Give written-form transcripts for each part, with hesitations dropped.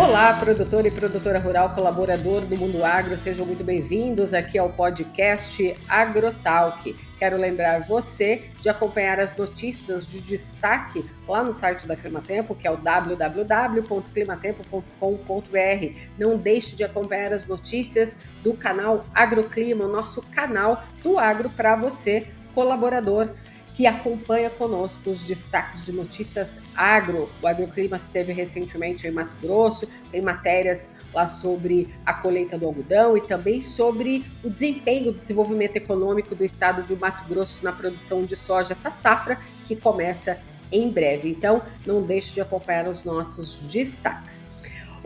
Olá, produtor e produtora rural, colaborador do Mundo Agro, sejam muito bem-vindos aqui ao podcast AgroTalk. Quero lembrar você de acompanhar as notícias de destaque lá no site da Climatempo, que é o www.climatempo.com.br. Não deixe de acompanhar as notícias do canal Agroclima, o nosso canal do agro para você, colaborador, que acompanha conosco os destaques de notícias agro. O Agroclima esteve recentemente em Mato Grosso, tem matérias lá sobre a colheita do algodão e também sobre o desempenho do desenvolvimento econômico do estado de Mato Grosso na produção de soja, essa safra que começa em breve. Então, não deixe de acompanhar os nossos destaques.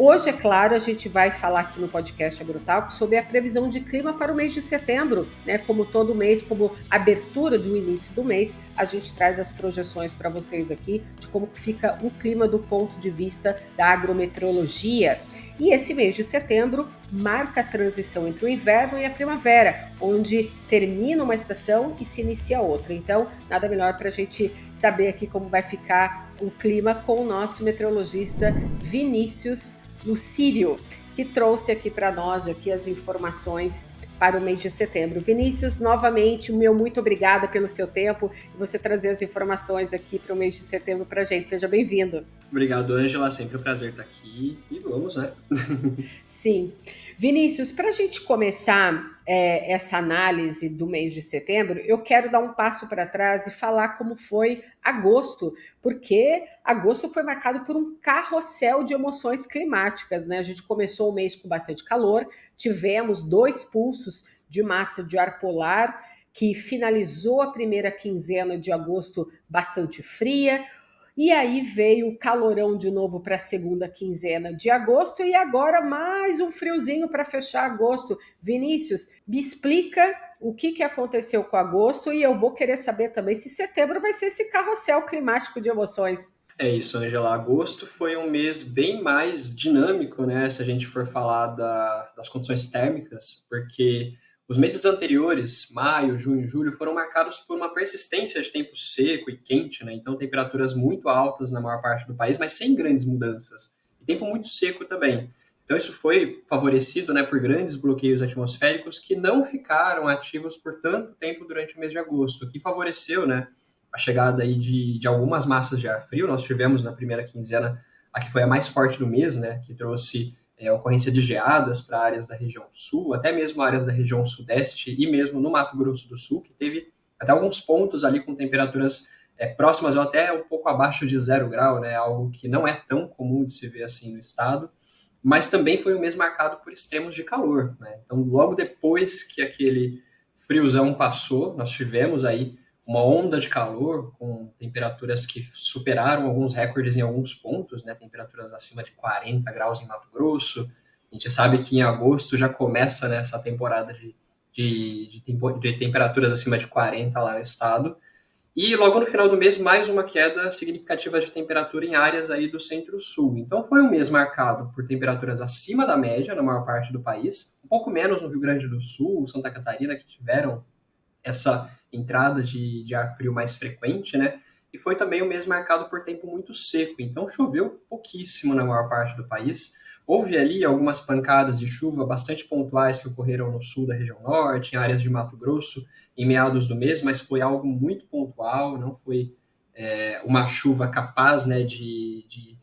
Hoje, é claro, a gente vai falar aqui no podcast AgroTalk sobre a previsão de clima para o mês de setembro, né? Como todo mês, como abertura do início do mês, a gente traz as projeções para vocês aqui de como fica o clima do ponto de vista da agrometeorologia. E esse mês de setembro marca a transição entre o inverno e a primavera, onde termina uma estação e se inicia outra. Então, nada melhor para a gente saber aqui como vai ficar o clima com o nosso meteorologista Vinícius Lucírio, que trouxe aqui para nós aqui as informações para o mês de setembro. Vinícius, novamente, meu muito obrigada pelo seu tempo e você trazer as informações aqui para o mês de setembro para a gente. Seja bem-vindo. Obrigado, Ângela. Sempre um prazer estar aqui. E vamos, né? Sim. Vinícius, para a gente começar essa análise do mês de setembro, eu quero dar um passo para trás e falar como foi agosto, porque agosto foi marcado por um carrossel de emoções climáticas, né? A gente começou o mês com bastante calor, tivemos 2 pulsos de massa de ar polar, que finalizou a primeira quinzena de agosto bastante fria. E aí veio o calorão de novo para a segunda quinzena de agosto e agora mais um friozinho para fechar agosto. Vinícius, me explica o que aconteceu com agosto e eu vou querer saber também se setembro vai ser esse carrossel climático de emoções. É isso, Ângela. Agosto foi um mês bem mais dinâmico, né? Se a gente for falar das condições térmicas, porque os meses anteriores, maio, junho e julho, foram marcados por uma persistência de tempo seco e quente, né? Então, temperaturas muito altas na maior parte do país, mas sem grandes mudanças. E tempo muito seco também. Então, isso foi favorecido, né, por grandes bloqueios atmosféricos que não ficaram ativos por tanto tempo durante o mês de agosto, o que favoreceu, né, a chegada aí de algumas massas de ar frio. Nós tivemos na primeira quinzena a que foi a mais forte do mês, né, que trouxe a ocorrência de geadas para áreas da região sul, até mesmo áreas da região sudeste e mesmo no Mato Grosso do Sul, que teve até alguns pontos ali com temperaturas próximas ou até um pouco abaixo de 0 grau, né, algo que não é tão comum de se ver assim no estado, mas também foi o mês marcado por extremos de calor, né? Então, logo depois que aquele friozão passou, nós tivemos aí uma onda de calor com temperaturas que superaram alguns recordes em alguns pontos, né? Temperaturas acima de 40 graus em Mato Grosso. A gente sabe que em agosto já começa, né, essa temporada de temperaturas acima de 40 lá no estado. E logo no final do mês, mais uma queda significativa de temperatura em áreas aí do centro-sul. Então foi um mês marcado por temperaturas acima da média na maior parte do país, um pouco menos no Rio Grande do Sul, Santa Catarina, que tiveram essa entrada de ar frio mais frequente, né? E foi também um mês marcado por tempo muito seco, então choveu pouquíssimo na maior parte do país. Houve ali algumas pancadas de chuva bastante pontuais que ocorreram no sul da região norte, em áreas de Mato Grosso, em meados do mês, mas foi algo muito pontual, não foi uma chuva capaz, né, de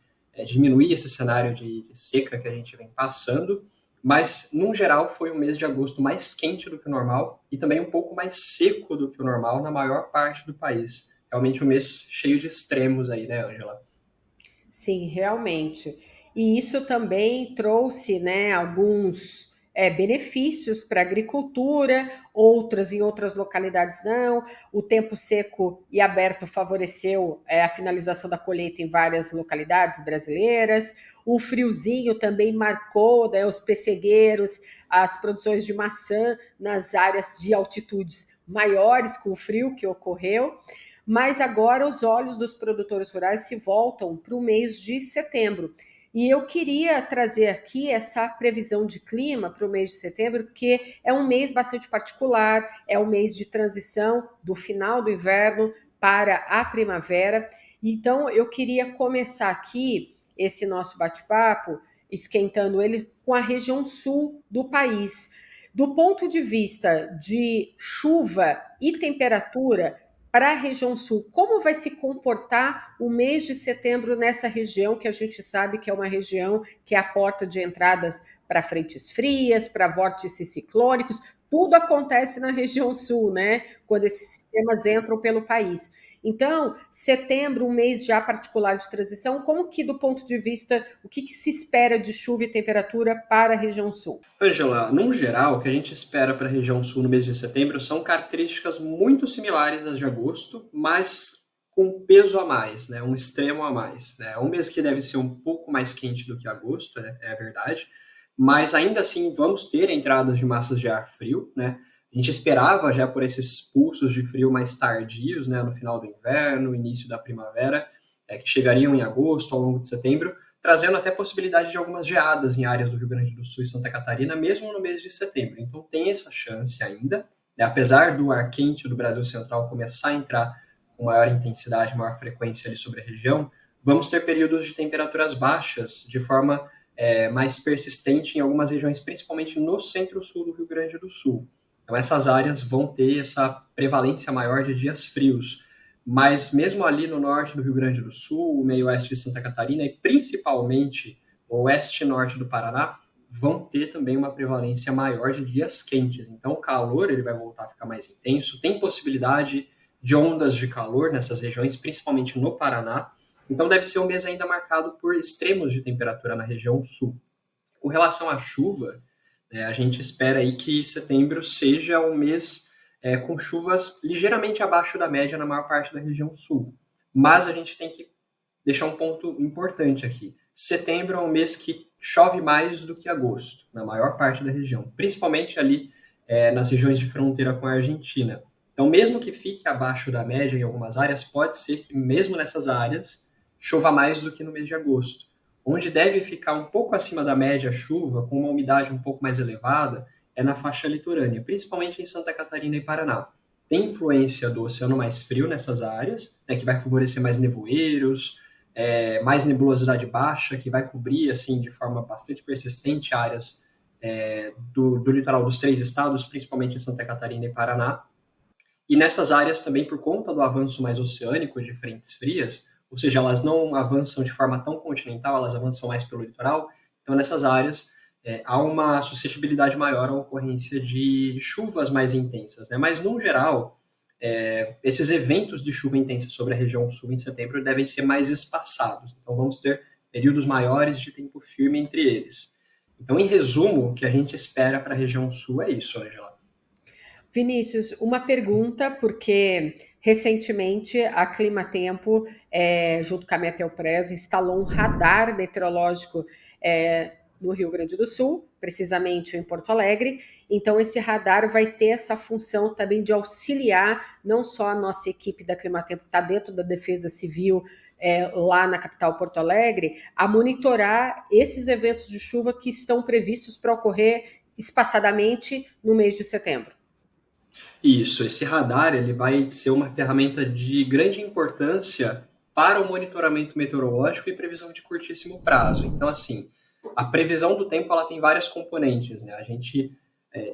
diminuir esse cenário de seca que a gente vem passando. Mas, num geral, foi um mês de agosto mais quente do que o normal e também um pouco mais seco do que o normal na maior parte do país. Realmente um mês cheio de extremos aí, né, Ângela? Sim, realmente. E isso também trouxe, né, alguns benefícios para a agricultura, outras em outras localidades não. O tempo seco e aberto favoreceu a finalização da colheita em várias localidades brasileiras. O friozinho também marcou, né, os pessegueiros, as produções de maçã nas áreas de altitudes maiores com o frio que ocorreu. Mas agora os olhos dos produtores rurais se voltam para o mês de setembro. E eu queria trazer aqui essa previsão de clima para o mês de setembro, porque é um mês bastante particular, é um mês de transição do final do inverno para a primavera. Então, eu queria começar aqui esse nosso bate-papo esquentando ele com a região sul do país. Do ponto de vista de chuva e temperatura, para a região sul, como vai se comportar o mês de setembro nessa região, que a gente sabe que é uma região que é a porta de entradas para frentes frias, para vórtices ciclônicos, tudo acontece na região sul, né? Quando esses sistemas entram pelo país. Então, setembro, um mês já particular de transição, como que do ponto de vista, o que se espera de chuva e temperatura para a região sul? Ângela, num geral, o que a gente espera para a região sul no mês de setembro são características muito similares às de agosto, mas com um peso a mais, né? Um extremo a mais. Né? É um mês que deve ser um pouco mais quente do que agosto, é verdade, mas ainda assim vamos ter entradas de massas de ar frio, né? A gente esperava já por esses pulsos de frio mais tardios, né? No final do inverno, início da primavera, que chegariam em agosto, ao longo de setembro, trazendo até possibilidade de algumas geadas em áreas do Rio Grande do Sul e Santa Catarina, mesmo no mês de setembro. Então tem essa chance ainda, né? Apesar do ar quente do Brasil Central começar a entrar com maior intensidade, maior frequência ali sobre a região, vamos ter períodos de temperaturas baixas de forma mais persistente em algumas regiões, principalmente no centro-sul do Rio Grande do Sul. Então essas áreas vão ter essa prevalência maior de dias frios. Mas mesmo ali no norte do Rio Grande do Sul, o meio oeste de Santa Catarina e principalmente o oeste e norte do Paraná, vão ter também uma prevalência maior de dias quentes. Então o calor ele vai voltar a ficar mais intenso, tem possibilidade de ondas de calor nessas regiões, principalmente no Paraná. Então deve ser um mês ainda marcado por extremos de temperatura na região sul. Com relação à chuva, a gente espera aí que setembro seja um mês com chuvas ligeiramente abaixo da média na maior parte da região sul. Mas a gente tem que deixar um ponto importante aqui. Setembro é um mês que chove mais do que agosto, na maior parte da região, principalmente ali nas regiões de fronteira com a Argentina. Então, mesmo que fique abaixo da média em algumas áreas, pode ser que mesmo nessas áreas chova mais do que no mês de agosto. Onde deve ficar um pouco acima da média a chuva, com uma umidade um pouco mais elevada, é na faixa litorânea, principalmente em Santa Catarina e Paraná. Tem influência do oceano mais frio nessas áreas, né, que vai favorecer mais nevoeiros, mais nebulosidade baixa, que vai cobrir assim de forma bastante persistente áreas do litoral dos três estados, principalmente em Santa Catarina e Paraná. E nessas áreas também, por conta do avanço mais oceânico de frentes frias, ou seja, elas não avançam de forma tão continental, elas avançam mais pelo litoral. Então, nessas áreas, há uma suscetibilidade maior à ocorrência de chuvas mais intensas. Né? Mas, no geral, esses eventos de chuva intensa sobre a região sul em setembro devem ser mais espaçados. Então, vamos ter períodos maiores de tempo firme entre eles. Então, em resumo, o que a gente espera para a região sul é isso, Angela. Vinícius, uma pergunta, porque recentemente a Climatempo, junto com a Meteopress, instalou um radar meteorológico no Rio Grande do Sul, precisamente em Porto Alegre. Então, esse radar vai ter essa função também de auxiliar não só a nossa equipe da Climatempo, que está dentro da Defesa Civil, lá na capital Porto Alegre, a monitorar esses eventos de chuva que estão previstos para ocorrer espaçadamente no mês de setembro. Isso, esse radar ele vai ser uma ferramenta de grande importância para o monitoramento meteorológico e previsão de curtíssimo prazo. Então, assim, a previsão do tempo ela tem várias componentes, né? A gente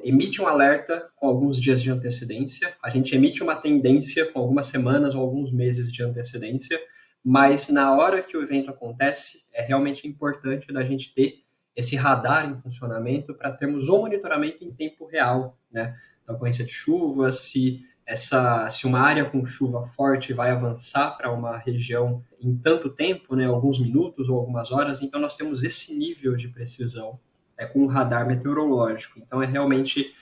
emite um alerta com alguns dias de antecedência, a gente emite uma tendência com algumas semanas ou alguns meses de antecedência, mas na hora que o evento acontece, é realmente importante da gente ter esse radar em funcionamento para termos o monitoramento em tempo real, né? Da ocorrência de chuva, se uma área com chuva forte vai avançar para uma região em tanto tempo, né, alguns minutos ou algumas horas, então nós temos esse nível de precisão com o radar meteorológico. Então realmente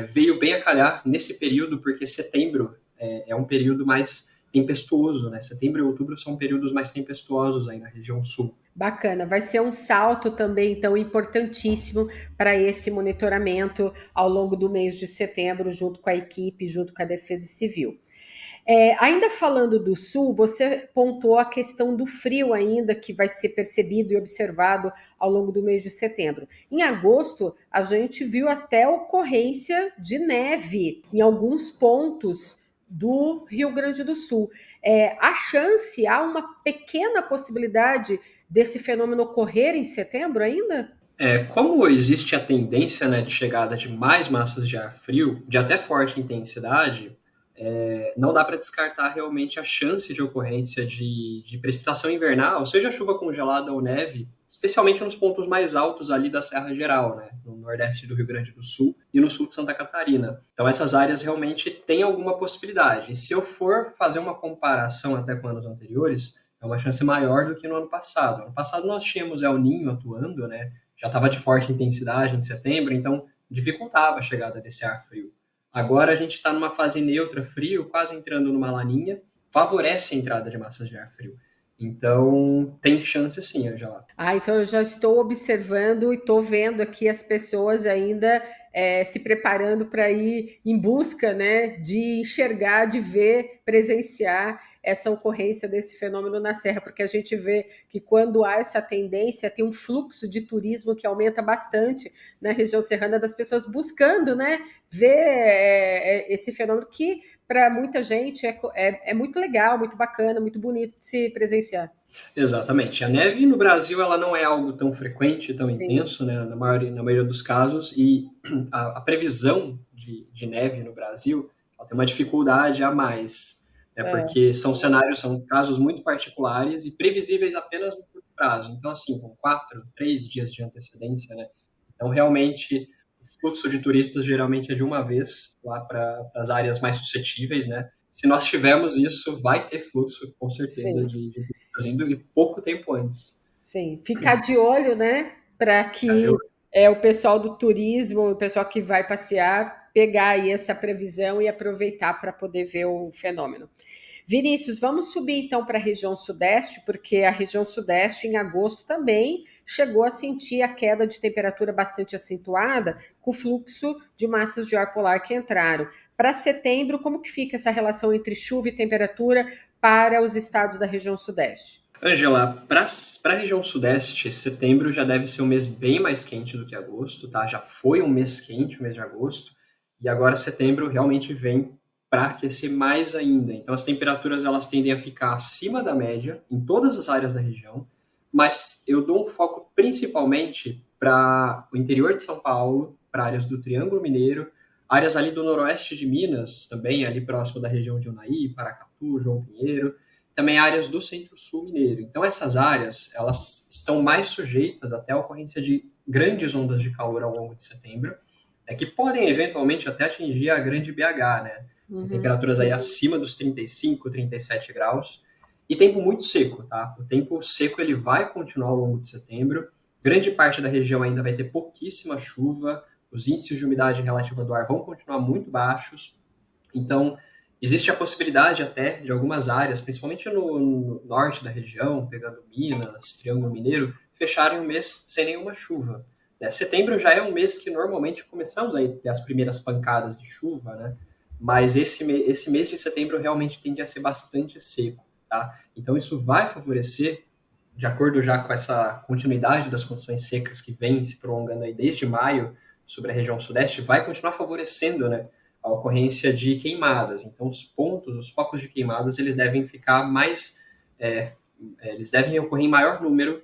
veio bem a calhar nesse período, porque setembro é um período mais tempestuoso, né? Setembro e outubro são períodos mais tempestuosos aí na região sul. Bacana, vai ser um salto também, então, importantíssimo para esse monitoramento ao longo do mês de setembro, junto com a equipe, junto com a Defesa Civil. Ainda falando do Sul, você pontuou a questão do frio ainda, que vai ser percebido e observado ao longo do mês de setembro. Em agosto, a gente viu até ocorrência de neve em alguns pontos do Rio Grande do Sul. Há uma pequena possibilidade desse fenômeno ocorrer em setembro ainda? Como existe a tendência, né, de chegada de mais massas de ar frio, de até forte intensidade, não dá para descartar realmente a chance de ocorrência de precipitação invernal, seja chuva congelada ou neve, especialmente nos pontos mais altos ali da Serra Geral, né, no nordeste do Rio Grande do Sul e no sul de Santa Catarina. Então essas áreas realmente têm alguma possibilidade. E se eu for fazer uma comparação até com anos anteriores, é uma chance maior do que no ano passado. Ano passado nós tínhamos El Niño atuando, né, já estava de forte intensidade em setembro, então dificultava a chegada desse ar frio. Agora a gente está numa fase neutra, frio, quase entrando numa laninha, favorece a entrada de massas de ar frio. Então, tem chance sim, Angela. Então eu já estou observando e estou vendo aqui as pessoas ainda se preparando para ir em busca, né, de enxergar, de ver, presenciar essa ocorrência desse fenômeno na Serra, porque a gente vê que quando há essa tendência, tem um fluxo de turismo que aumenta bastante na região serrana, das pessoas buscando, né, ver esse fenômeno que para muita gente é muito legal, muito bacana, muito bonito de se presenciar. Exatamente. A neve no Brasil ela não é algo tão frequente, tão Sim. intenso, né, na maioria dos casos, e a previsão de neve no Brasil ela tem uma dificuldade a mais, né, porque são casos muito particulares e previsíveis apenas no curto prazo. Então, assim, com 3 dias de antecedência, né, então realmente o fluxo de turistas geralmente é de uma vez lá para as áreas mais suscetíveis, né. Se nós tivermos isso, vai ter fluxo, com certeza, Sim. de fazendo e pouco tempo antes. Sim, ficar de olho, né, para que o pessoal do turismo, o pessoal que vai passear, pegar aí essa previsão e aproveitar para poder ver o fenômeno. Vinícius, vamos subir então para a região sudeste, porque a região sudeste em agosto também chegou a sentir a queda de temperatura bastante acentuada com o fluxo de massas de ar polar que entraram. Para setembro, como que fica essa relação entre chuva e temperatura para os estados da região sudeste? Angela, para a região sudeste, setembro já deve ser um mês bem mais quente do que agosto, tá? Já foi um mês quente, o mês de agosto, e agora setembro realmente vem para aquecer mais ainda. Então as temperaturas elas tendem a ficar acima da média em todas as áreas da região, mas eu dou um foco principalmente para o interior de São Paulo, para áreas do Triângulo Mineiro, áreas ali do noroeste de Minas, também ali próximo da região de Unai, Paracatu, João Pinheiro, também áreas do centro-sul mineiro. Então essas áreas, elas estão mais sujeitas até a ocorrência de grandes ondas de calor ao longo de setembro, que podem eventualmente até atingir a grande BH, né? Temperaturas aí acima dos 35, 37 graus. E tempo muito seco, tá? O tempo seco ele vai continuar ao longo de setembro. Grande parte da região ainda vai ter pouquíssima chuva, os índices de umidade relativa do ar vão continuar muito baixos. Então, existe a possibilidade até de algumas áreas, principalmente no norte da região, pegando Minas, Triângulo Mineiro, fecharem o mês sem nenhuma chuva. Né? Setembro já é um mês que normalmente começamos a ter as primeiras pancadas de chuva, né? Mas esse mês de setembro realmente tende a ser bastante seco. Tá? Então isso vai favorecer, de acordo já com essa continuidade das condições secas que vem se prolongando aí desde maio sobre a região sudeste, vai continuar favorecendo, né, a ocorrência de queimadas. Então, os focos de queimadas, eles devem ficar mais, eles devem ocorrer em maior número,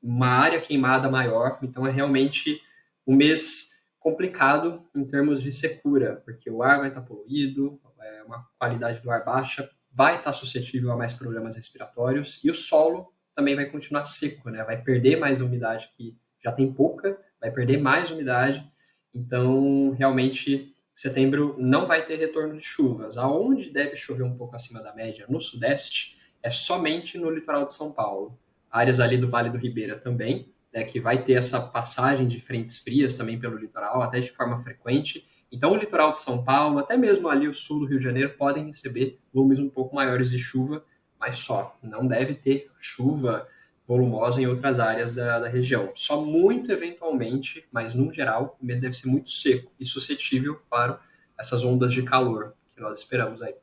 uma área queimada maior. Então, é realmente um mês complicado em termos de secura, porque o ar vai estar poluído, uma qualidade do ar baixa, vai estar suscetível a mais problemas respiratórios e o solo também vai continuar seco, né? Vai perder mais umidade que já tem pouca, vai perder mais umidade. Então, realmente, setembro não vai ter retorno de chuvas. Aonde deve chover um pouco acima da média no sudeste é somente no litoral de São Paulo. Áreas ali do Vale do Ribeira também, né, que vai ter essa passagem de frentes frias também pelo litoral, até de forma frequente. Então, o litoral de São Paulo, até mesmo ali o sul do Rio de Janeiro, podem receber volumes um pouco maiores de chuva, mas só. Não deve ter chuva volumosa em outras áreas da região. Só muito eventualmente, mas no geral, o mês deve ser muito seco e suscetível para essas ondas de calor que nós esperamos aí.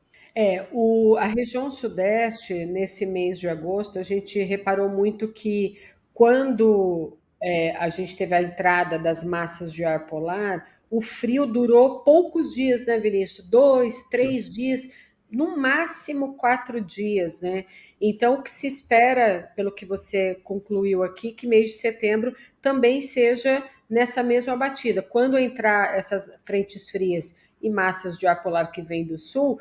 A região sudeste, nesse mês de agosto, a gente reparou muito que quando a gente teve a entrada das massas de ar polar, o frio durou poucos dias, né, Vinícius? 2, Sim. 3 dias, no máximo 4 dias, né? Então, o que se espera, pelo que você concluiu aqui, que mês de setembro também seja nessa mesma batida. Quando entrar essas frentes frias e massas de ar polar que vem do sul,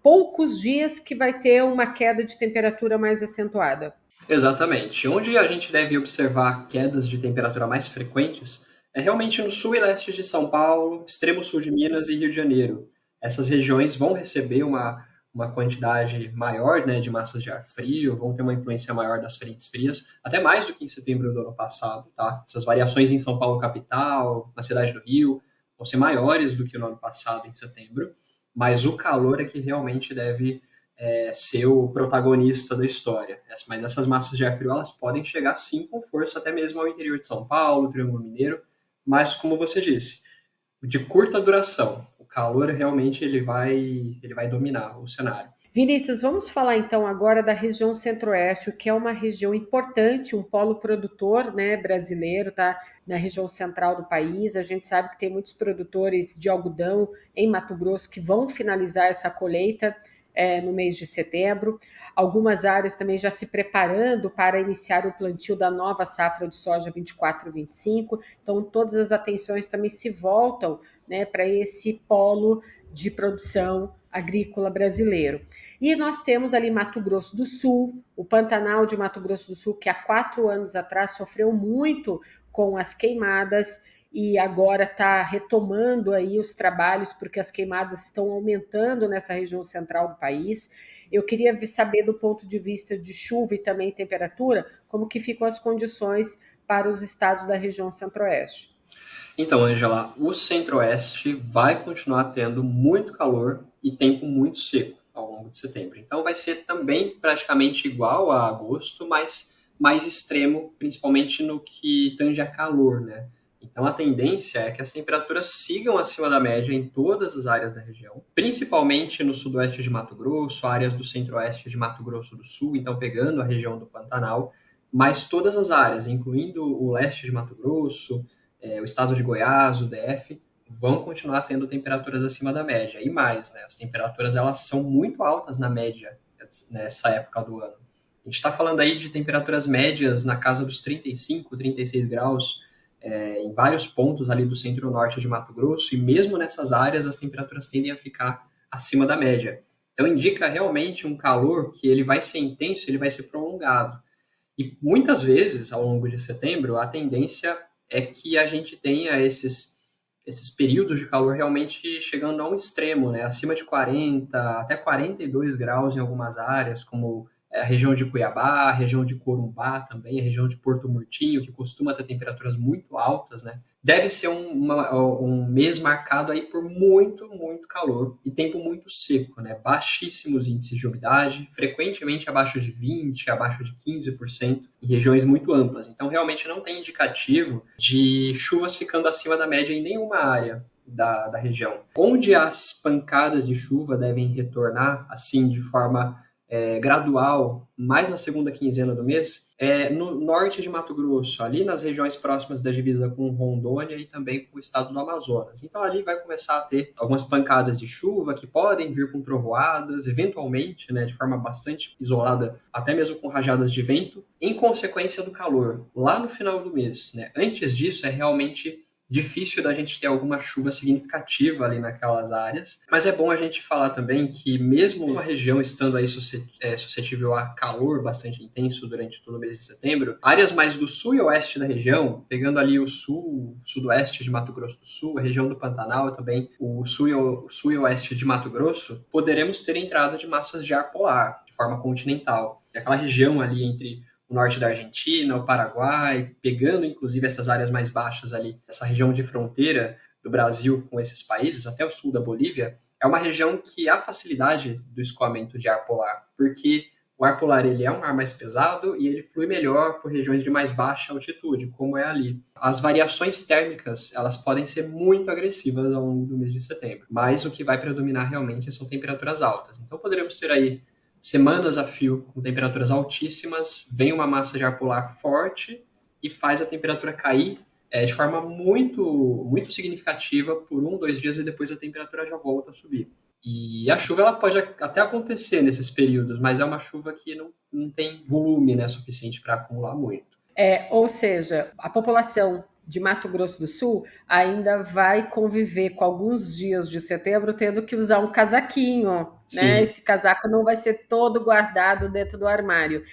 poucos dias que vai ter uma queda de temperatura mais acentuada. Exatamente. Onde a gente deve observar quedas de temperatura mais frequentes é realmente no sul e leste de São Paulo, extremo sul de Minas e Rio de Janeiro. Essas regiões vão receber uma quantidade maior, né, de massas de ar frio, vão ter uma influência maior das frentes frias, até mais do que em setembro do ano passado, tá? Essas variações em São Paulo capital, na cidade do Rio, vão ser maiores do que no ano passado, em setembro, mas o calor é que realmente deve ser o protagonista da história. Mas essas massas de ar frio, elas podem chegar sim com força até mesmo ao interior de São Paulo, Triângulo Mineiro, mas como você disse, de curta duração. O calor realmente ele vai dominar o cenário. Vinícius, vamos falar então agora da região Centro-Oeste, que é uma região importante, um polo produtor, né, brasileiro, tá na região central do país. A gente sabe que tem muitos produtores de algodão em Mato Grosso que vão finalizar essa colheita no mês de setembro. Algumas áreas também já se preparando para iniciar o plantio da nova safra de soja 24-25. Então, todas as atenções também se voltam, né, para esse polo de produção agrícola brasileiro. E nós temos ali Mato Grosso do Sul, o Pantanal de Mato Grosso do Sul, que há 4 anos atrás sofreu muito com as queimadas e agora está retomando aí os trabalhos, porque as queimadas estão aumentando nessa região central do país. Eu queria saber, do ponto de vista de chuva e também temperatura, como que ficam as condições para os estados da região centro-oeste. Então, Angela, o Centro-Oeste vai continuar tendo muito calor e tempo muito seco ao longo de setembro. Então, vai ser também praticamente igual a agosto, mas mais extremo, principalmente no que tange a calor, né? Então, a tendência é que as temperaturas sigam acima da média em todas as áreas da região, principalmente no sudoeste de Mato Grosso, áreas do centro-oeste de Mato Grosso do Sul, então pegando a região do Pantanal, mas todas as áreas, incluindo o leste de Mato Grosso, o estado de Goiás, o DF, vão continuar tendo temperaturas acima da média. E mais, né, as temperaturas elas são muito altas na média nessa época do ano. A gente está falando aí de temperaturas médias na casa dos 35, 36 graus em vários pontos ali do centro-norte de Mato Grosso, e mesmo nessas áreas as temperaturas tendem a ficar acima da média. Então indica realmente um calor que ele vai ser intenso, ele vai ser prolongado. E muitas vezes, ao longo de setembro, a tendência é que a gente tenha esses períodos de calor realmente chegando a um extremo, né? Acima de 40, até 42 graus em algumas áreas, como a região de Cuiabá, a região de Corumbá também, a região de Porto Murtinho, que costuma ter temperaturas muito altas, né? Deve ser um mês marcado aí por muito, muito calor e tempo muito seco, né? Baixíssimos índices de umidade, frequentemente abaixo de 20, abaixo de 15%, em regiões muito amplas. Então, realmente não tem indicativo de chuvas ficando acima da média em nenhuma área da região. Onde as pancadas de chuva devem retornar, assim, de forma gradual, mais na segunda quinzena do mês, no norte de Mato Grosso, ali nas regiões próximas da divisa com Rondônia e também com o estado do Amazonas. Então ali vai começar a ter algumas pancadas de chuva que podem vir com trovoadas, eventualmente, né, de forma bastante isolada, até mesmo com rajadas de vento, em consequência do calor, lá no final do mês, né? Antes disso, é realmente difícil da gente ter alguma chuva significativa ali naquelas áreas, mas é bom a gente falar também que mesmo uma região estando aí suscetível a calor bastante intenso durante todo o mês de setembro, áreas mais do sul e oeste da região, pegando ali o sul, sudoeste de Mato Grosso do Sul, a região do Pantanal e também o sul e oeste de Mato Grosso, poderemos ter entrada de massas de ar polar de forma continental. Aquela região ali entre o norte da Argentina, o Paraguai, pegando inclusive essas áreas mais baixas ali, essa região de fronteira do Brasil com esses países, até o sul da Bolívia, é uma região que há facilidade do escoamento de ar polar, porque o ar polar ele é um ar mais pesado e ele flui melhor por regiões de mais baixa altitude, como é ali. As variações térmicas, elas podem ser muito agressivas ao longo do mês de setembro, mas o que vai predominar realmente são temperaturas altas. Então poderemos ter aí semanas a fio com temperaturas altíssimas, vem uma massa de ar polar forte e faz a temperatura cair de forma muito, muito significativa por 1, 2 dias e depois a temperatura já volta a subir. E a chuva ela pode até acontecer nesses períodos, mas é uma chuva que não tem volume, né, suficiente para acumular muito. Ou seja, a população de Mato Grosso do Sul ainda vai conviver com alguns dias de setembro tendo que usar um casaquinho, né? Sim, Esse casaco não vai ser todo guardado dentro do armário.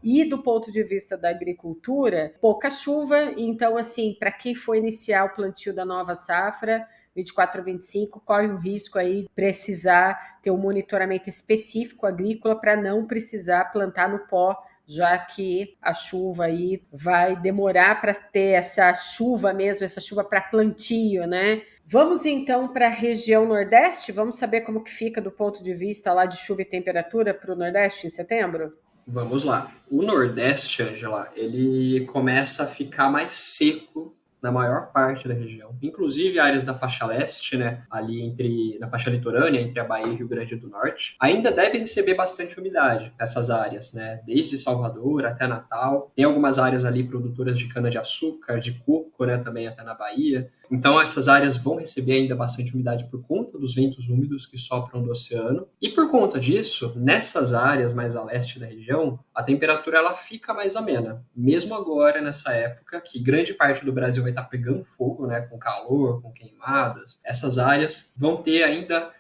E do ponto de vista da agricultura, pouca chuva, então assim, para quem for iniciar o plantio da nova safra, 24 a 25, corre o risco aí de precisar ter um monitoramento específico agrícola para não precisar plantar no pó, já que a chuva aí vai demorar para ter essa chuva mesmo, essa chuva para plantio, né? Vamos então para a região Nordeste? Vamos saber como que fica do ponto de vista lá de chuva e temperatura para o Nordeste em setembro? vamos lá. O Nordeste, Angela, ele começa a ficar mais seco na maior parte da região, inclusive áreas da faixa leste, né, ali na faixa litorânea, entre a Bahia e Rio Grande do Norte, ainda deve receber bastante umidade essas áreas, né, desde Salvador até Natal. Tem algumas áreas ali produtoras de cana-de-açúcar, de coco, né, também até na Bahia. Então, essas áreas vão receber ainda bastante umidade por conta dos ventos úmidos que sopram do oceano. E por conta disso, nessas áreas mais a leste da região, a temperatura ela fica mais amena. Mesmo agora, nessa época, que grande parte do Brasil vai estar pegando fogo, né, com calor, com queimadas, essas áreas vão ter ainda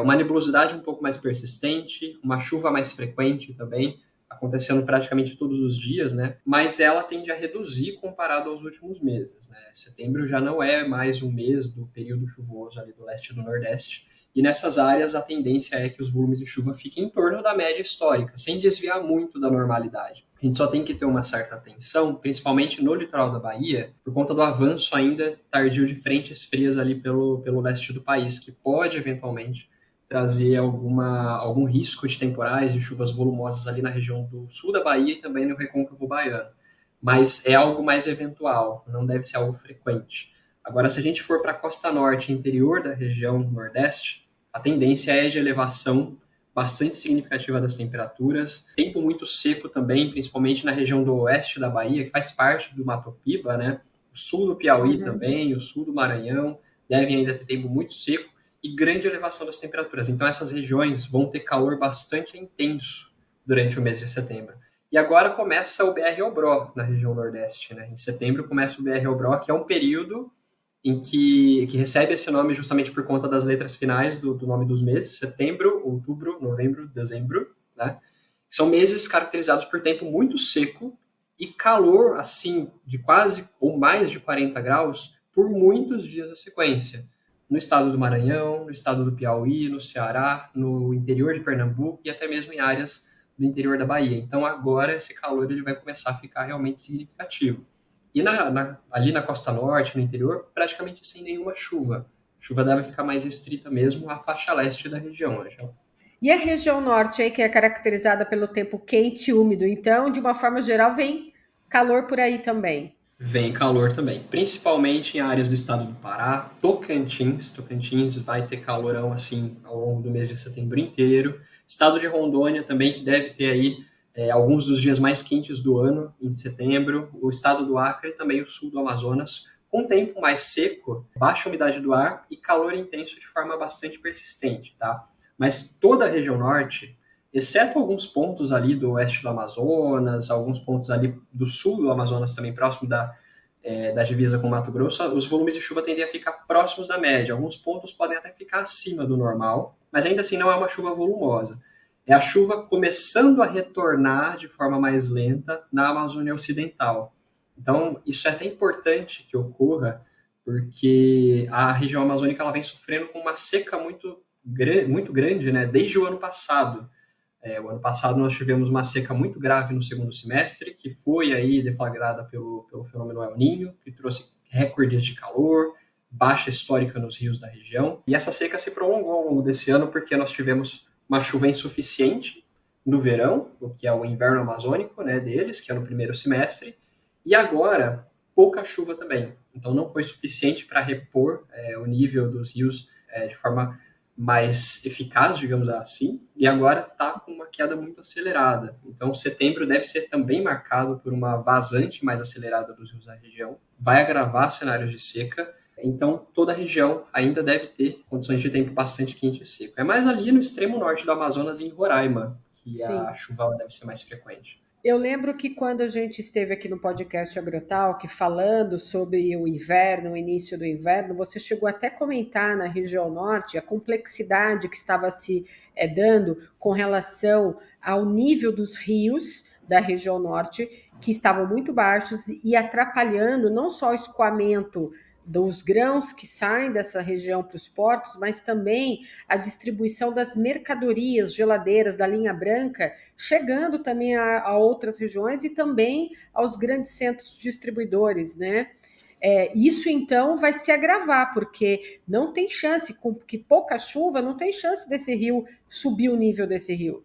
uma nebulosidade um pouco mais persistente, uma chuva mais frequente também, acontecendo praticamente todos os dias, né? Mas ela tende a reduzir comparado aos últimos meses, né? Setembro já não é mais um mês do período chuvoso ali do leste e do nordeste, e nessas áreas a tendência é que os volumes de chuva fiquem em torno da média histórica, sem desviar muito da normalidade. A gente só tem que ter uma certa atenção, principalmente no litoral da Bahia, por conta do avanço ainda tardio de frentes frias ali pelo leste do país, que pode eventualmente trazer algum risco de temporais e chuvas volumosas ali na região do sul da Bahia e também no recôncavo baiano. Mas é algo mais eventual, não deve ser algo frequente. Agora, se a gente for para a costa norte, interior da região nordeste, a tendência é de elevação bastante significativa das temperaturas. Tempo muito seco também, principalmente na região do oeste da Bahia, que faz parte do Mato Piba, né? O sul do Piauí Uhum. também, o sul do Maranhão, devem ainda ter tempo muito seco e grande elevação das temperaturas. Então, essas regiões vão ter calor bastante intenso durante o mês de setembro. E agora começa o BR-Obró na região nordeste. Né? Em setembro começa o BR-Obró, que é um período em que recebe esse nome justamente por conta das letras finais do nome dos meses, setembro, outubro, novembro, dezembro, né? São meses caracterizados por tempo muito seco e calor, assim, de quase ou mais de 40 graus por muitos dias da sequência. No estado do Maranhão, no estado do Piauí, no Ceará, no interior de Pernambuco e até mesmo em áreas do interior da Bahia. Então agora esse calor ele vai começar a ficar realmente significativo. E ali na costa norte, no interior, praticamente sem nenhuma chuva. A chuva deve ficar mais restrita mesmo à faixa leste da região, Angel. E a região norte aí, que é caracterizada pelo tempo quente e úmido, então, de uma forma geral, vem calor por aí também. Vem calor também, principalmente em áreas do estado do Pará, Tocantins. Tocantins vai ter calorão assim ao longo do mês de setembro inteiro. Estado de Rondônia também, que deve ter aí alguns dos dias mais quentes do ano, em setembro. O estado do Acre e também o sul do Amazonas, com tempo mais seco, baixa umidade do ar e calor intenso de forma bastante persistente, tá? Mas toda a região norte, exceto alguns pontos ali do oeste do Amazonas, alguns pontos ali do sul do Amazonas também, próximo da divisa com o Mato Grosso, os volumes de chuva tendem a ficar próximos da média. Alguns pontos podem até ficar acima do normal, mas ainda assim não é uma chuva volumosa. É a chuva começando a retornar de forma mais lenta na Amazônia Ocidental. Então, isso é até importante que ocorra, porque a região amazônica ela vem sofrendo com uma seca muito grande, né, desde o ano passado. O ano passado nós tivemos uma seca muito grave no segundo semestre, que foi aí deflagrada pelo fenômeno El Niño, que trouxe recordes de calor, baixa histórica nos rios da região. E essa seca se prolongou ao longo desse ano porque nós tivemos uma chuva insuficiente no verão, o que é o inverno amazônico, né, deles, que é no primeiro semestre, e agora pouca chuva também. Então não foi suficiente para repor o nível dos rios de forma mais eficaz, digamos assim, e agora está com uma queda muito acelerada. Então, setembro deve ser também marcado por uma vazante mais acelerada dos rios da região, vai agravar cenários de seca. Então, toda a região ainda deve ter condições de tempo bastante quente e seco. É mais ali no extremo norte do Amazonas, em Roraima, que a Sim. chuva deve ser mais frequente. Eu lembro que quando a gente esteve aqui no podcast AgroTalk falando sobre o inverno, o início do inverno, você chegou até a comentar na região norte a complexidade que estava se dando com relação ao nível dos rios da região norte, que estavam muito baixos e atrapalhando não só o escoamento dos grãos que saem dessa região para os portos, mas também a distribuição das mercadorias geladeiras da linha branca, chegando também a outras regiões e também aos grandes centros distribuidores, né? Isso então vai se agravar, porque não tem chance, com que pouca chuva, não tem chance desse rio subir o nível desse rio.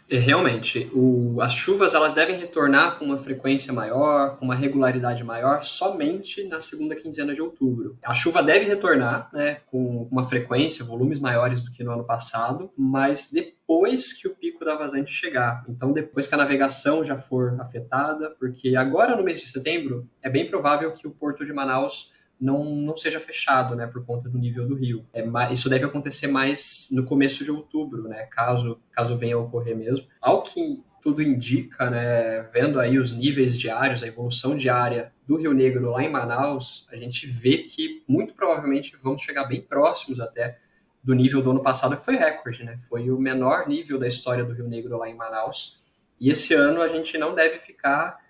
Realmente, as chuvas elas devem retornar com uma frequência maior, com uma regularidade maior, somente na segunda quinzena de outubro. A chuva deve retornar, né, com uma frequência, volumes maiores do que no ano passado, mas depois que o pico da vazante chegar. Então, depois que a navegação já for afetada, porque agora no mês de setembro é bem provável que o porto de Manaus não seja fechado, né, por conta do nível do rio. Isso deve acontecer mais no começo de outubro, né, caso venha a ocorrer mesmo. Ao que tudo indica, né, vendo aí os níveis diários, a evolução diária do Rio Negro lá em Manaus, a gente vê que muito provavelmente vamos chegar bem próximos até do nível do ano passado, que foi recorde, né? Foi o menor nível da história do Rio Negro lá em Manaus. E esse ano a gente não deve ficar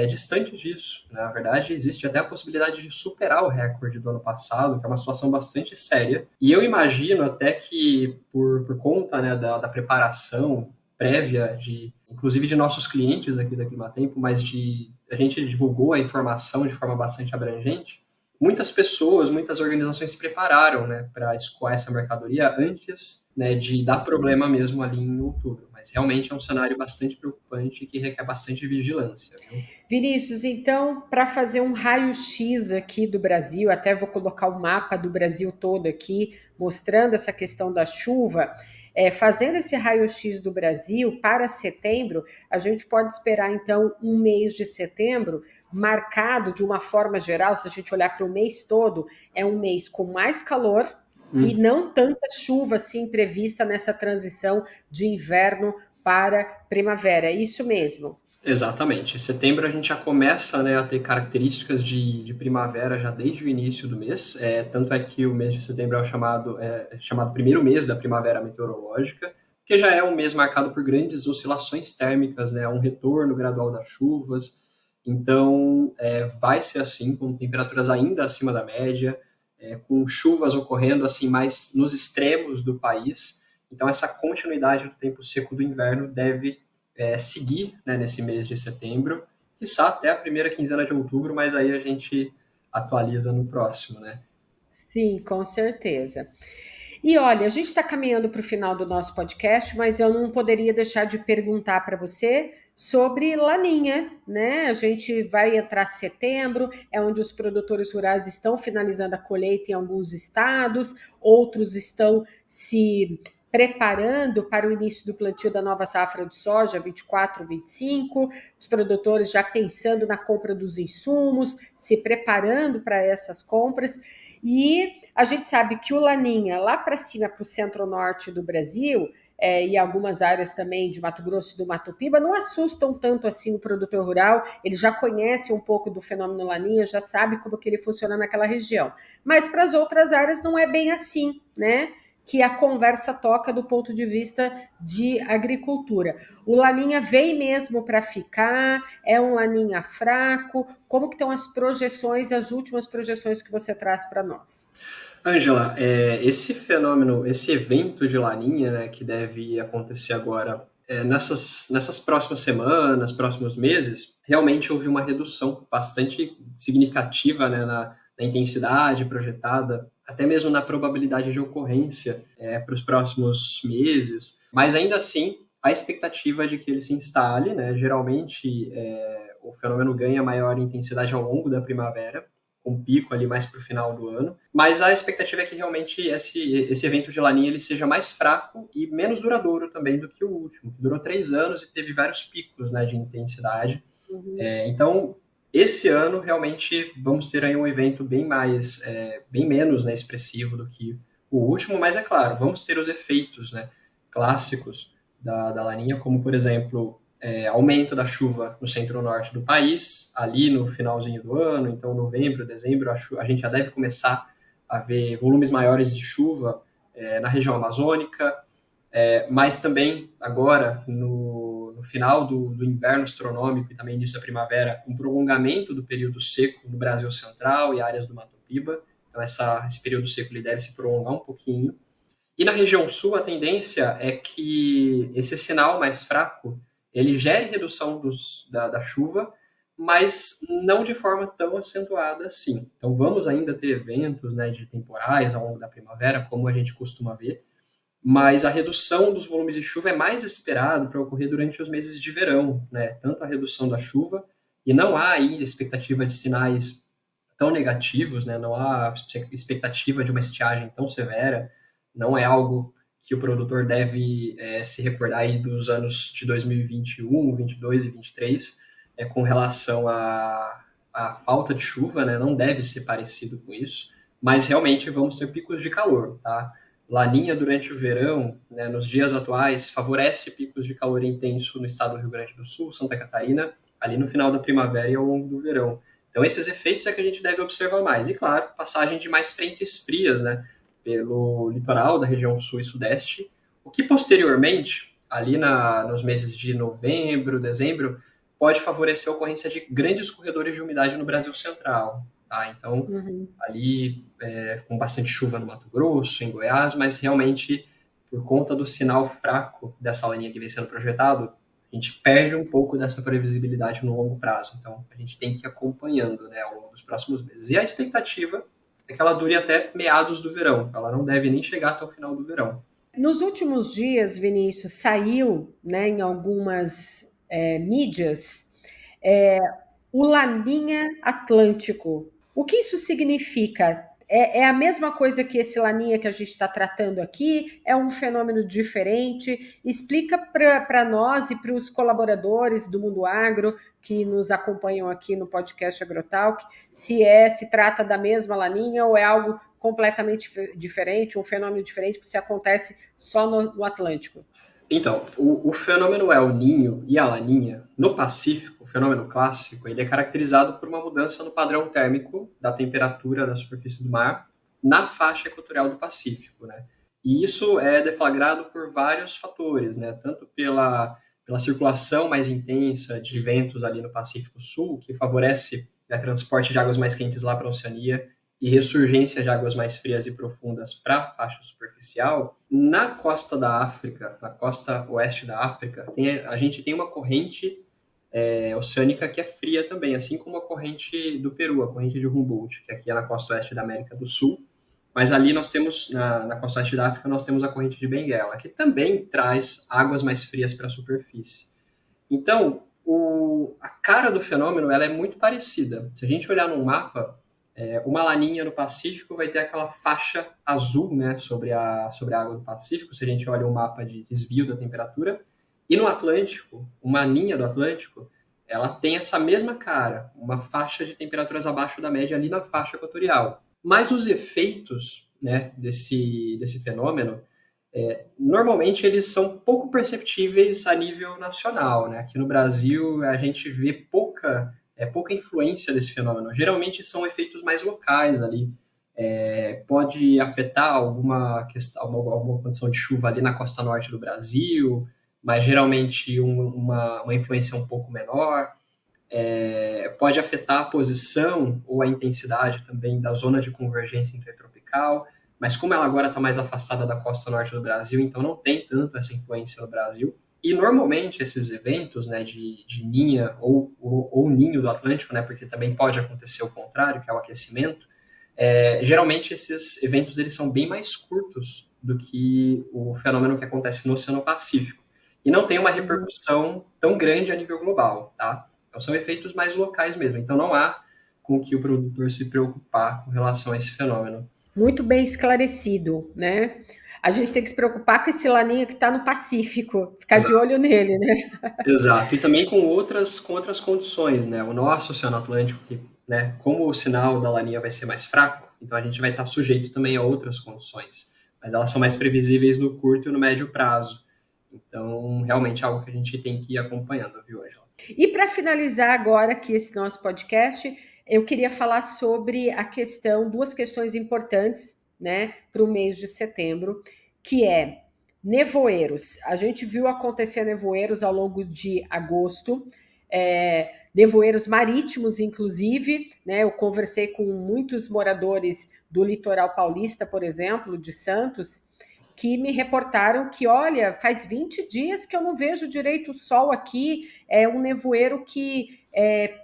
distante disso. Na verdade, existe até a possibilidade de superar o recorde do ano passado, que é uma situação bastante séria. E eu imagino até que, por conta, né, da preparação prévia, inclusive de nossos clientes aqui da Climatempo, mas a gente divulgou a informação de forma bastante abrangente, muitas pessoas, muitas organizações se prepararam, né, para escoar essa mercadoria antes, né, de dar problema mesmo ali em outubro. Mas realmente é um cenário bastante preocupante que requer bastante vigilância. Viu? Vinícius, então, para fazer um raio-x aqui do Brasil, até vou colocar o mapa do Brasil todo aqui, mostrando essa questão da chuva, fazendo esse raio-x do Brasil para setembro, a gente pode esperar, então, um mês de setembro marcado de uma forma geral, se a gente olhar para o mês todo, é um mês com mais calor e não tanta chuva assim prevista nessa transição de inverno para primavera. É isso mesmo? Exatamente. Em setembro a gente já começa, né, a ter características de primavera já desde o início do mês. Tanto é que o mês de setembro é chamado primeiro mês da primavera meteorológica, que já é um mês marcado por grandes oscilações térmicas, né, um retorno gradual das chuvas. Então, vai ser assim, com temperaturas ainda acima da média, com chuvas ocorrendo assim mais nos extremos do país. Então, essa continuidade do tempo seco do inverno deve seguir, né, nesse mês de setembro, quiçá até a primeira quinzena de outubro, mas aí a gente atualiza no próximo, né? Sim, com certeza. E olha, a gente está caminhando para o final do nosso podcast, mas eu não poderia deixar de perguntar para você sobre Laninha, né? A gente vai entrar setembro, é onde os produtores rurais estão finalizando a colheita em alguns estados, outros estão se preparando para o início do plantio da nova safra de soja 24, 25, os produtores já pensando na compra dos insumos, se preparando para essas compras. E a gente sabe que o Laninha, lá para cima, para o centro-norte do Brasil, e algumas áreas também de Mato Grosso e do Mato Piba, não assustam tanto assim o produtor rural, ele já conhece um pouco do fenômeno Laninha, já sabe como que ele funciona naquela região. Mas para as outras áreas não é bem assim, né? Que a conversa toca do ponto de vista de agricultura. O Laninha vem mesmo para ficar? É um Laninha fraco? Como que estão as projeções, as últimas projeções que você traz para nós? Ângela, esse fenômeno, esse evento de Laninha, né, que deve acontecer agora nessas próximas semanas, próximos meses, realmente houve uma redução bastante significativa, né, na intensidade projetada, até mesmo na probabilidade de ocorrência para os próximos meses, mas ainda assim a expectativa é de que ele se instale, né, geralmente o fenômeno ganha maior intensidade ao longo da primavera, com pico ali mais para o final do ano, mas a expectativa é que realmente esse evento de Laninha ele seja mais fraco e menos duradouro também do que o último, que durou 3 anos e teve vários picos, né, de intensidade. Uhum. Então, Esse ano, realmente, vamos ter aí um evento bem menos, né, expressivo do que o último, mas é claro, vamos ter os efeitos, né, clássicos da Laninha, como, por exemplo, aumento da chuva no centro-norte do país, ali no finalzinho do ano, então novembro, dezembro, a gente já deve começar a ver volumes maiores de chuva na região amazônica, mas também agora, no final do inverno astronômico e também início da primavera, um prolongamento do período seco no Brasil Central e áreas do Mato Piba. Então, esse período seco ele deve se prolongar um pouquinho. E na região sul, a tendência é que esse sinal mais fraco ele gere redução da chuva, mas não de forma tão acentuada assim. Então, vamos ainda ter eventos, né, de temporais ao longo da primavera, como a gente costuma ver, mas a redução dos volumes de chuva é mais esperado para ocorrer durante os meses de verão, né? Tanto a redução da chuva, e não há aí expectativa de sinais tão negativos, né? Não há expectativa de uma estiagem tão severa, não é algo que o produtor deve se recordar aí dos anos de 2021, 22 e 23, com relação à falta de chuva, né? Não deve ser parecido com isso, mas realmente vamos ter picos de calor, tá? Laninha durante o verão, né, nos dias atuais, favorece picos de calor intenso no estado do Rio Grande do Sul, Santa Catarina, ali no final da primavera e ao longo do verão. Então, esses efeitos é que a gente deve observar mais. E, claro, passagem de mais frentes frias, né, pelo litoral da região sul e sudeste, o que posteriormente, ali nos meses de novembro, dezembro, pode favorecer a ocorrência de grandes corredores de umidade no Brasil central. Tá? Então, Uhum. ali com bastante chuva no Mato Grosso, em Goiás, mas realmente, por conta do sinal fraco dessa laninha que vem sendo projetado, a gente perde um pouco dessa previsibilidade no longo prazo. Então, a gente tem que ir acompanhando, né, ao longo dos próximos meses. E a expectativa é que ela dure até meados do verão. Ela não deve nem chegar até o final do verão. Nos últimos dias, Vinícius, saiu, né, em algumas mídias, é, o Laninha Atlântico. O que isso significa? É a mesma coisa que esse Laninha que a gente está tratando aqui? É um fenômeno diferente? Explica para nós e para os colaboradores do Mundo Agro que nos acompanham aqui no podcast AgroTalk se trata da mesma Laninha ou é algo completamente diferente, um fenômeno diferente que se acontece só no Atlântico. Então, o fenômeno El Ninho e a Laninha, no Pacífico, o fenômeno clássico, ele é caracterizado por uma mudança no padrão térmico da temperatura da superfície do mar na faixa equatorial do Pacífico, né? E isso é deflagrado por vários fatores, né? Tanto pela circulação mais intensa de ventos ali no Pacífico Sul, que favorece, né, transporte de águas mais quentes lá para a Oceania, e ressurgência de águas mais frias e profundas para a faixa superficial, na costa da África, na costa oeste da África, a gente tem uma corrente oceânica que é fria também, assim como a corrente do Peru, a corrente de Humboldt, que aqui é na costa oeste da América do Sul. Mas ali nós temos, na costa oeste da África, nós temos a corrente de Benguela, que também traz águas mais frias para a superfície. Então, a cara do fenômeno ela é muito parecida. Se a gente olhar num mapa, uma laninha no Pacífico vai ter aquela faixa azul, né, sobre a água do Pacífico, se a gente olha um mapa de desvio da temperatura. E no Atlântico, uma laninha do Atlântico, ela tem essa mesma cara, uma faixa de temperaturas abaixo da média ali na faixa equatorial. Mas os efeitos, né, desse fenômeno, normalmente eles são pouco perceptíveis a nível nacional, né? Aqui no Brasil a gente vê pouca influência desse fenômeno. Geralmente são efeitos mais locais ali. Pode afetar alguma questão, alguma condição de chuva ali na costa norte do Brasil, mas geralmente uma influência um pouco menor. Pode afetar a posição ou a intensidade também da zona de convergência intertropical, mas como ela agora está mais afastada da costa norte do Brasil, então não tem tanto essa influência no Brasil. E normalmente esses eventos, né, de ninha ou ninho do Atlântico, né, porque também pode acontecer o contrário, que é o aquecimento, geralmente esses eventos eles são bem mais curtos do que o fenômeno que acontece no Oceano Pacífico. E não tem uma repercussão tão grande a nível global, tá? Então são efeitos mais locais mesmo. Então não há com que o produtor se preocupar com relação a esse fenômeno. Muito bem esclarecido, né? A gente tem que se preocupar com esse laninha que está no Pacífico, ficar Exato. de olho nele, né? Exato, e também com outras condições, né? O nosso Oceano Atlântico, que, né, como o sinal da Laninha vai ser mais fraco, então a gente vai estar sujeito também a outras condições, mas elas são mais previsíveis no curto e no médio prazo. Então, realmente é algo que a gente tem que ir acompanhando, viu, Ângela? E para finalizar agora aqui esse nosso podcast, eu queria falar sobre a questão, duas questões importantes, né, para o mês de setembro, que é nevoeiros. A gente viu acontecer nevoeiros ao longo de agosto, nevoeiros marítimos, inclusive, né? Eu conversei com muitos moradores do litoral paulista, por exemplo, de Santos, que me reportaram que, olha, faz 20 dias que eu não vejo direito o sol aqui, é um nevoeiro que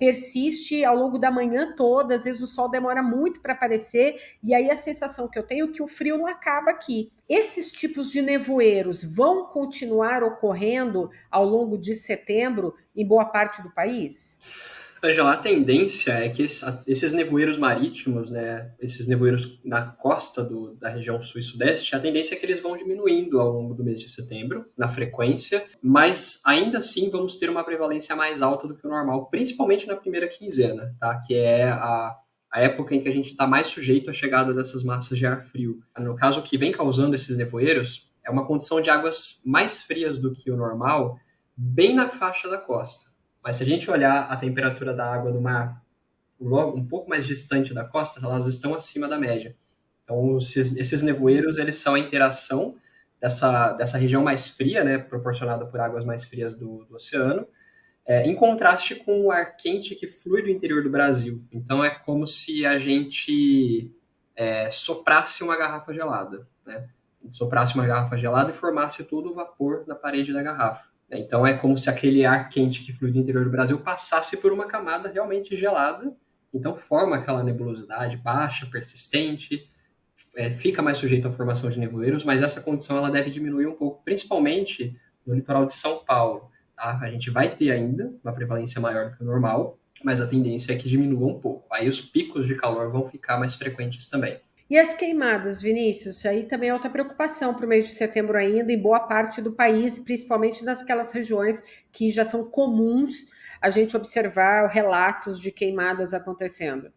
persiste ao longo da manhã toda, às vezes o sol demora muito para aparecer, e aí a sensação que eu tenho é que o frio não acaba aqui. Esses tipos de nevoeiros vão continuar ocorrendo ao longo de setembro em boa parte do país? Angela, a tendência é que esses nevoeiros marítimos, né, esses nevoeiros na costa da região sul e sudeste, a tendência é que eles vão diminuindo ao longo do mês de setembro, na frequência, mas ainda assim vamos ter uma prevalência mais alta do que o normal, principalmente na primeira quinzena, tá? Que é a época em que a gente está mais sujeito à chegada dessas massas de ar frio. No caso, o que vem causando esses nevoeiros é uma condição de águas mais frias do que o normal, bem na faixa da costa. Mas se a gente olhar a temperatura da água do mar logo um pouco mais distante da costa, elas estão acima da média. Então, esses nevoeiros, eles são a interação dessa região mais fria, né, proporcionada por águas mais frias do oceano, em contraste com o ar quente que flui do interior do Brasil. Então, é como se a gente soprasse uma garrafa gelada, né? Soprasse uma garrafa gelada e formasse todo o vapor na parede da garrafa. Então é como se aquele ar quente que flui do interior do Brasil passasse por uma camada realmente gelada, então forma aquela nebulosidade baixa, persistente, fica mais sujeito à formação de nevoeiros, mas essa condição ela deve diminuir um pouco, principalmente no litoral de São Paulo. Tá? A gente vai ter ainda uma prevalência maior do que o normal, mas a tendência é que diminua um pouco. Aí os picos de calor vão ficar mais frequentes também. E as queimadas, Vinícius? Aí também é outra preocupação para o mês de setembro ainda, em boa parte do país, principalmente nasquelas regiões que já são comuns a gente observar relatos de queimadas acontecendo.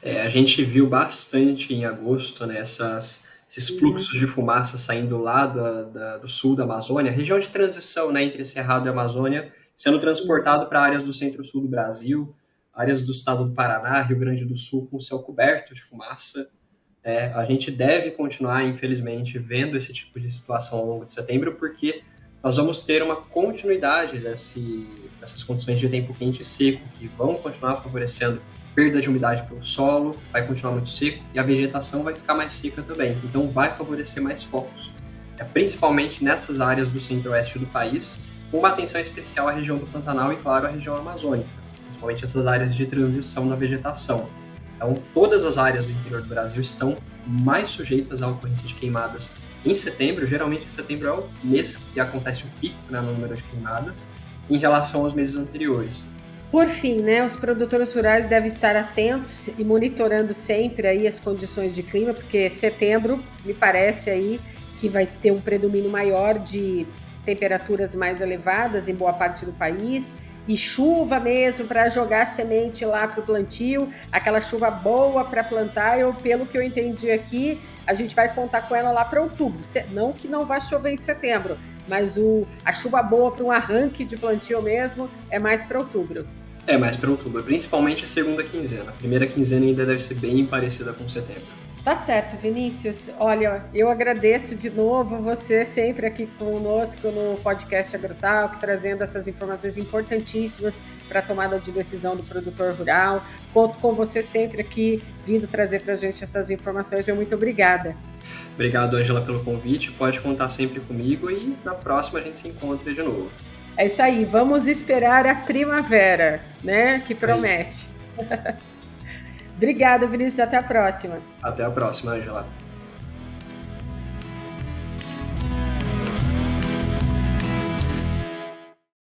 A gente viu bastante em agosto, né, esses fluxos de fumaça saindo lá do sul da Amazônia, região de transição, né, entre Cerrado e Amazônia, sendo transportado para áreas do centro-sul do Brasil, áreas do estado do Paraná, Rio Grande do Sul, com o céu coberto de fumaça. A gente deve continuar, infelizmente, vendo esse tipo de situação ao longo de setembro, porque nós vamos ter uma continuidade dessas condições de tempo quente e seco, que vão continuar favorecendo perda de umidade pelo solo, vai continuar muito seco, e a vegetação vai ficar mais seca também, então vai favorecer mais focos, principalmente nessas áreas do centro-oeste do país, com uma atenção especial à região do Pantanal e, claro, à região amazônica, principalmente essas áreas de transição da vegetação. Então, todas as áreas do interior do Brasil estão mais sujeitas à ocorrência de queimadas em setembro. Geralmente, setembro é o mês que acontece o pico, né, no número de queimadas, em relação aos meses anteriores. Por fim, né, os produtores rurais devem estar atentos e monitorando sempre aí as condições de clima, porque setembro me parece aí que vai ter um predomínio maior de temperaturas mais elevadas em boa parte do país, e chuva mesmo para jogar semente lá para o plantio, aquela chuva boa para plantar. Pelo que eu entendi aqui, a gente vai contar com ela lá para outubro. Não que não vai chover em setembro, mas a chuva boa para um arranque de plantio mesmo é mais para outubro. É mais para outubro, principalmente a segunda quinzena. A primeira quinzena ainda deve ser bem parecida com setembro. Tá certo, Vinícius. Olha, eu agradeço de novo você sempre aqui conosco no podcast AgroTalk, trazendo essas informações importantíssimas para a tomada de decisão do produtor rural. Conto com você sempre aqui, vindo trazer para a gente essas informações. Muito obrigada. Obrigado, Ângela, pelo convite. Pode contar sempre comigo e na próxima a gente se encontra de novo. É isso aí. Vamos esperar a primavera, né? Que promete. Obrigada, Vinícius. Até a próxima. Até a próxima, Ângela.